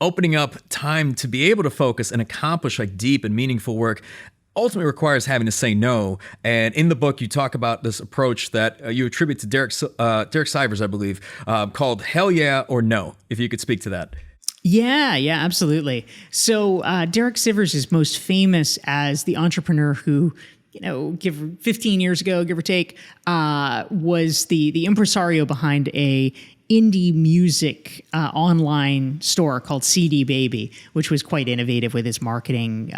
opening up time to be able to focus and accomplish like deep and meaningful work ultimately requires having to say no. And in the book, you talk about this approach that you attribute to Derek Sivers, I believe, called Hell Yeah or No, if you could speak to that. Yeah, absolutely. So Derek Sivers is most famous as the entrepreneur who, 15 years ago, give or take, was the impresario behind a indie music online store called CD Baby, which was quite innovative with its marketing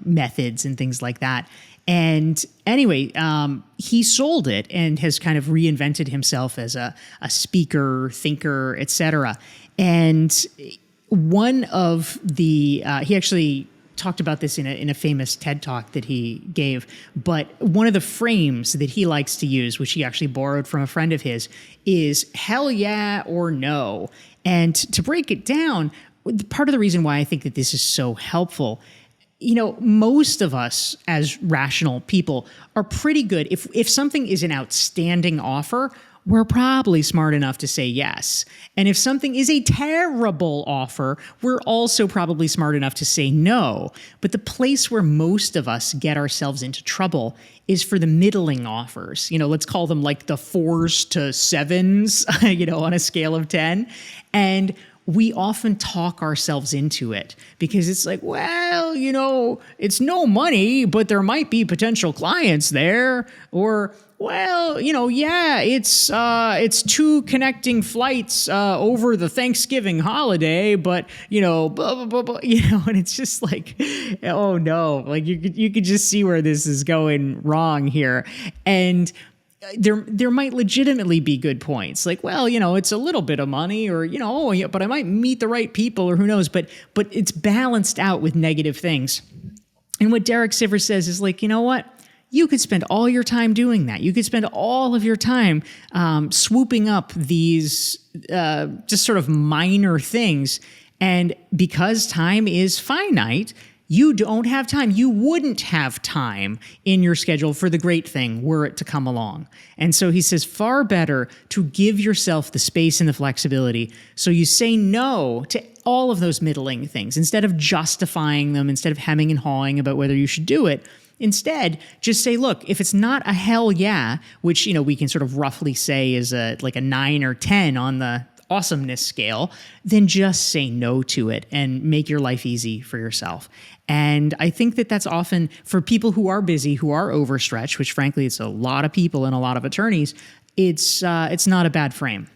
methods and things like that. And anyway, he sold it and has kind of reinvented himself as a speaker, thinker, etc. And one of the he actually talked about this in a famous TED Talk that he gave, but one of the frames that he likes to use, which he actually borrowed from a friend of his, is hell yeah or no. And to break it down, part of the reason why I think that this is so helpful, most of us as rational people are pretty good. If something is an outstanding offer, we're probably smart enough to say yes. And if something is a terrible offer, we're also probably smart enough to say no. But the place where most of us get ourselves into trouble is for the middling offers. Let's call them like the 4s to 7s, on a scale of 10. And we often talk ourselves into it because it's like, well, it's no money, but there might be potential clients there. Or, well, it's 2 connecting flights over the Thanksgiving holiday, but, blah, blah, blah, blah, and it's just like, oh no, like you could just see where this is going wrong here. And there might legitimately be good points, like, well, it's a little bit of money, or but I might meet the right people, or who knows. But it's balanced out with negative things. And what Derek Sivers says is like, you know what? You could spend all your time doing that. You could spend all of your time swooping up these just sort of minor things, and because time is finite, you don't have time. You wouldn't have time in your schedule for the great thing were it to come along. And so he says, far better to give yourself the space and the flexibility so you say no to all of those middling things instead of justifying them, instead of hemming and hawing about whether you should do it. Instead, just say, look, if it's not a hell yeah, which, we can sort of roughly say is like a 9 or 10 on the awesomeness scale, then just say no to it and make your life easy for yourself. And I think that that's often for people who are busy, who are overstretched, which frankly, it's a lot of people and a lot of attorneys, it's not a bad frame.